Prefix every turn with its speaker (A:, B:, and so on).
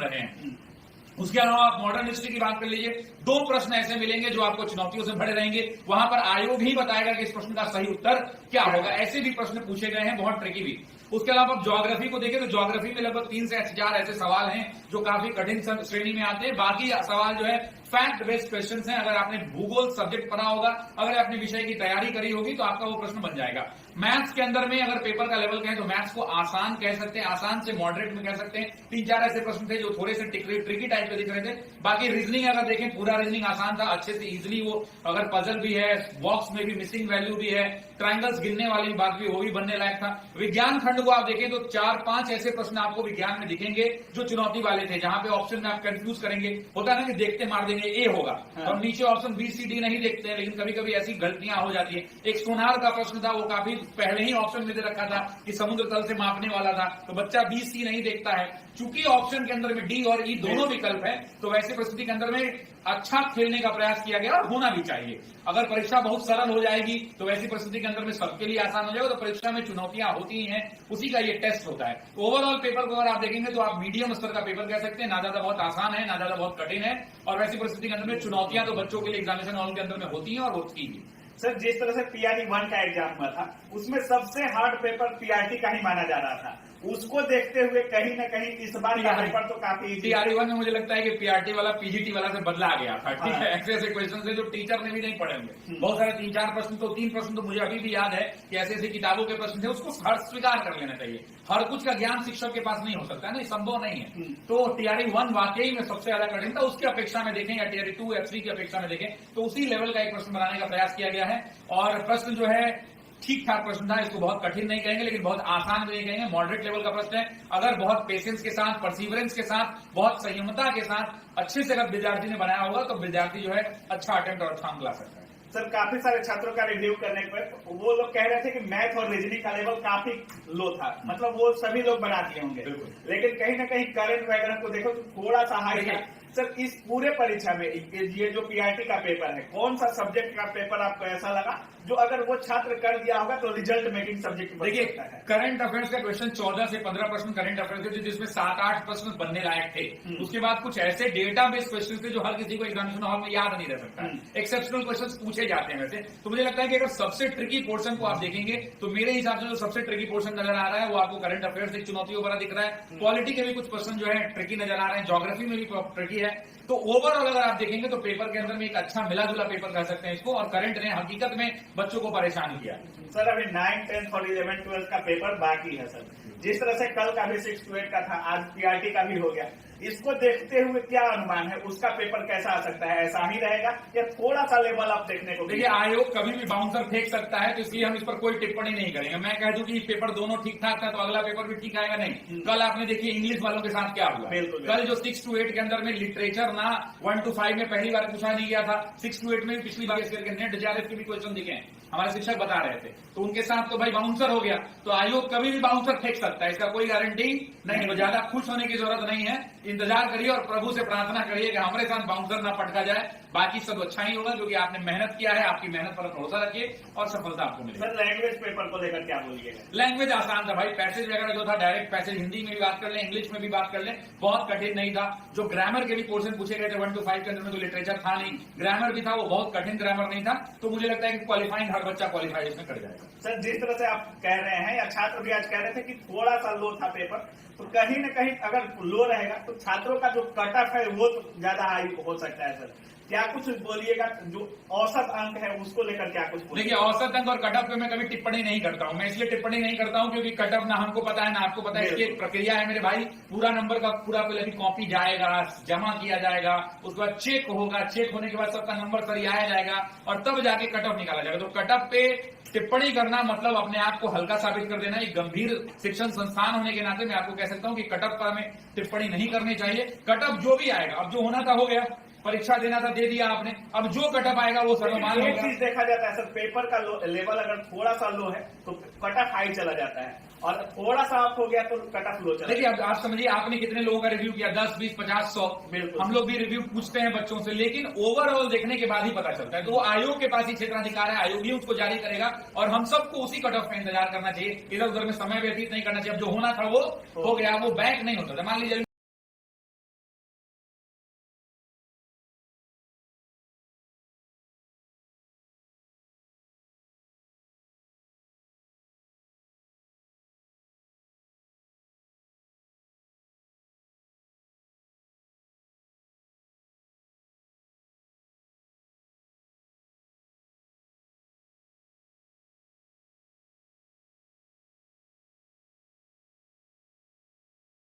A: रहे हैं। उसके अलावा आप मॉडर्न हिस्ट्री की बात कर लीजिए, 2 प्रश्न ऐसे मिलेंगे जो आपको चुनौतियों से भरे रहेंगे। वहां पर आयोग ही बताएगा कि इस प्रश्न का सही उत्तर क्या होगा। ऐसे भी प्रश्न पूछे गए हैं, बहुत ट्रिकी भी। उसके अलावा आप ज्योग्राफी को देखें तो ज्योग्राफी में लगभग 3 से 4 ऐसे सवाल हैं जो काफी कठिन श्रेणी में आते हैं। बाकी सवाल जो है फैक्ट बेस्ड क्वेश्चन हैं। अगर आपने भूगोल सब्जेक्ट पढ़ा होगा, अगर आपने विषय की तैयारी करी होगी तो आपका वो प्रश्न बन जाएगा। मैथ्स के अंदर में अगर पेपर का लेवल कहें तो मैथ्स को आसान कह सकते हैं, आसान से मॉडरेट में कह सकते हैं। 3-4 ऐसे प्रश्न थे जो थोड़े से ट्रिकी टाइप के दिख रहे थे। बाकी रीजनिंग अगर देखें, पूरा रीजनिंग आसान था, अच्छे से इजिली वो अगर पजल भी है, बॉक्स में भी मिसिंग वैल्यू भी है, ट्रायंगल्स गिनने वाली बात भी वो भी बनने लायक था। विज्ञान खंड को आप देखें तो 4-5 ऐसे प्रश्न आपको विज्ञान में दिखेंगे जो चुनौती वाले थे, जहां पे ऑप्शन में आप कंफ्यूज करेंगे। होता है ना कि देखते मार देंगे ए होगा और नीचे ऑप्शन बी सी डी नहीं देखते हैं, लेकिन कभी कभी ऐसी गलतियां हो जाती है। एक सोनार का प्रश्न था, वो काफी पहले ही ऑप्शन में दे रखा था कि समुद्र तल से मापने वाला था, तो बच्चा बी सी नहीं देखता है। चूंकि ऑप्शन के अंदर में डी और ई दोनों विकल्प है, तो वैसे परिस्थिति के अंदर में अच्छा खेलने का प्रयास किया गया और होना भी चाहिए। अगर परीक्षा बहुत सरल हो जाएगी तो वैसी परिस्थिति के अंदर में सबके लिए आसान हो जाएगा। तो परीक्षा में चुनौतियां होती हैं, उसी का ये टेस्ट होता है। ओवरऑल पेपर को अगर आप देखेंगे तो आप मीडियम स्तर का पेपर कह सकते हैं, ना ज्यादा बहुत आसान है, ना ज्यादा बहुत कठिन है। और वैसी परिस्थिति के अंदर में चुनौतियां तो बच्चों के लिए एग्जामिनेशन हॉल के अंदर में होती हैं और होती ही।
B: सर, जिस तरह से पीआरटी 1 का एग्जाम हुआ था, उसमें सबसे हार्ड पेपर पीआरटी का ही माना जा रहा था। उसको देखते हुए कहीं न कहीं इस बार का पेपर तो काफी
A: पीआरटी 1 में मुझे लगता है कि पीआरटी वाला पीजीटी वाला से बदला गया था। ठीक है, ऐसे ऐसे क्वेश्चन से जो टीचर ने भी नहीं पढ़े होंगे। बहुत सारे 3-4 प्रश्न तो 3 प्रश्न तो मुझे अभी भी याद है कि ऐसे ऐसे किताबों के प्रश्न थे, उसको स्वीकार कर लेना चाहिए। हर कुछ का ज्ञान शिक्षक के पास नहीं हो सकता है ना, संभव नहीं है। तो टीआरटी 1 वाकई में सबसे ज्यादा कठिन था। उसकी अपेक्षा में देखें या टीआरटी 2 या 3 की अपेक्षा में देखें तो उसी लेवल का एक प्रश्न बनाने का प्रयास किया गया है। और प्रश्न जो है ठीक ठाक प्रश्न था, इसको बहुत कठिन नहीं कहेंगे लेकिन बहुत आसान भी नहीं कहेंगे, मॉडरेट लेवल का प्रश्न है। अगर बहुत पेशेंस के साथ, परसिवरेंस के साथ, बहुत संयमता के साथ अच्छे से अगर विद्यार्थी ने बनाया होगा तो विद्यार्थी जो है अच्छा अटेम्प्ट और अच्छा अंक ला सकता है।
B: सर, काफी सारे छात्रों का रिव्यू करने पर वो लोग कह रहे थे कि मैथ और रीजनिंग का लेवल काफी लो था, मतलब वो सभी लोग बना दिए होंगे, लेकिन कहीं ना कहीं करंट वगैरह को देखो तो थोड़ा सा हाई है। सर, इस पूरे परीक्षा में ये जो पीआरटी का पेपर है, कौन सा सब्जेक्ट का पेपर आपको ऐसा लगा जो अगर वो छात्र कर दिया होगा तो रिजल्ट मेकिंग सब्जेक्ट बन सकता है?
A: करंट अफेयर्स का क्वेश्चन 14 से 15 प्रश्न करंट अफेयर्स के थे, जिसमें 7-8 प्रश्न बनने लायक थे। उसके बाद कुछ ऐसे डेटा बेस्ड क्वेश्चन थे जो हर किसी को एग्जामिनेशन हॉल में याद नहीं रह सकता। एक्सेप्शनल क्वेश्चन पूछे जाते हैं वैसे। तो मुझे लगता है कि अगर सबसे ट्रिकी पोर्शन को आप देखेंगे तो मेरे हिसाब से जो सबसे ट्रिकी पोर्शन नजर आ रहा है वो आपको करंट अफेयर्स एक चुनौतियों भरा दिख रहा है। पॉलिटी के भी कुछ क्वेश्चन जो है ट्रिकी नजर आ रहे हैं, ज्योग्राफी में भी ट्रिकी है। तो ओवरऑल अगर आप देखेंगे तो पेपर के अंदर में एक अच्छा मिला जुला पेपर कह सकते हैं इसको, और करंट ने हकीकत में बच्चों को परेशान किया।
B: सर, अभी 9, 10 और 11, 12 का पेपर बाकी है। सर, जिस तरह से कल का भी 6 to 8 का था, आज पीआरटी का भी हो गया, इसको देखते हुए क्या अनुमान है, उसका पेपर कैसा आ सकता है? ऐसा ही रहेगा या थोड़ा सा लेवल आप देखने को?
A: देखिए, आयोग कभी भी बाउंसर फेंक सकता है, तो इसलिए हम इस पर कोई टिप्पणी नहीं करेंगे। मैं कह दूं कि पेपर दोनों ठीक ठाक था तो अगला पेपर भी ठीक आएगा नहीं। कल आपने देखिए इंग्लिश वालों के साथ क्या हुआ। कल जो 6 to 8 के अंदर में लिटरेचर ना 1 to 5 में पहली बार पूछा नहीं गया था, 6 to 8 में पिछली बार के नेट जेआरएफ के भी क्वेश्चन दिखे हैं, हमारे शिक्षक बता रहे थे। तो उनके साथ तो भाई बाउंसर हो गया, तो आयोग कभी भी बाउंसर फेंक सकता है, इसका कोई गारंटी नहीं। तो ज्यादा खुश होने की जरूरत नहीं है, इंतजार करिए और प्रभु से प्रार्थना करिए कि हमारे साथ बाउंसर ना पटका जाए। बाकी सब अच्छा ही होगा क्योंकि आपने मेहनत किया है, आपकी मेहनत पर भरोसा रखिए और सफलता आपको मिलेगी।
B: सर, लैंग्वेज पेपर को लेकर क्या बोलिएगा?
A: लैंग्वेज आसान था भाई, पैसेज वगैरह जो था डायरेक्ट पैसेज, हिंदी में भी बात कर लें, इंग्लिश में भी बात कर लें, बहुत कठिन नहीं था। जो ग्रामर के भी पोर्शन पूछे गए थे 1 to 5 के अंदर में, तो लिटरेचर था नहीं, ग्रामर भी था, वो बहुत कठिन ग्रामर नहीं था। तो मुझे लगता है कि क्वालिफाइंग हर बच्चा क्वालिफाई इसमें कर जाएगा।
B: सर, जिस तरह से आप कह रहे हैं या छात्र भी आज कह रहे थे कि थोड़ा सा लो था पेपर, तो कहीं न कहीं अगर लो रहेगा तो छात्रों का जो कट ऑफ है वो तो ज्यादा हाई हो सकता है। सर, क्या कुछ बोलिएगा, जो औसत अंक है उसको लेकर क्या कुछ बोलिए?
A: देखिए, औसत अंक और कट ऑफ पे मैं कभी टिप्पणी नहीं करता हूं। मैं इसलिए टिप्पणी नहीं करता हूं क्योंकि कट ऑफ ना हमको पता है ना आपको पता है। इसकी एक प्रक्रिया है मेरे भाई, पूरा नंबर का पूरा पहले कॉपी जाएगा, जमा किया जाएगा, उसके बाद चेक होगा, चेक होने के बाद सबका नंबर सरियाया जाएगा और तब जाके कट ऑफ निकाला जाएगा। तो कट ऑफ पे टिप्पणी करना मतलब अपने आप को हल्का साबित कर देना। एक गंभीर शिक्षण संस्थान होने के नाते मैं आपको कह सकता हूं कि कट ऑफ पर हमें टिप्पणी नहीं करनी चाहिए। कट ऑफ जो भी आएगा, अब जो होना था हो गया, परीक्षा देना था दे दिया आपने, अब जो कट ऑफ आएगा वो सर्वमान्य होगा।
B: एक चीज देखा जाता है सर, पेपर का लेवल अगर थोड़ा सा लो है तो कट ऑफ हाई चला जाता है और थोड़ा सा अप हो गया तो कट ऑफ लो चला।
A: देखिए, अब आप समझिए आपने कितने लोगों का रिव्यू किया, 10, 20, 50, 100।
B: बिल्कुल,
A: हम लोग भी रिव्यू पूछते हैं बच्चों से, लेकिन ओवरऑल देखने के बाद ही पता चलता है। तो वो आयोग के पास ही क्षेत्राधिकार है, आयोग ही उसको जारी करेगा और हम सबको उसी कट ऑफ का इंतजार करना चाहिए। इधर उधर में समय व्यतीत नहीं करना चाहिए। अब जो होना था वो हो गया, वो बैक नहीं होता था। मान लीजिए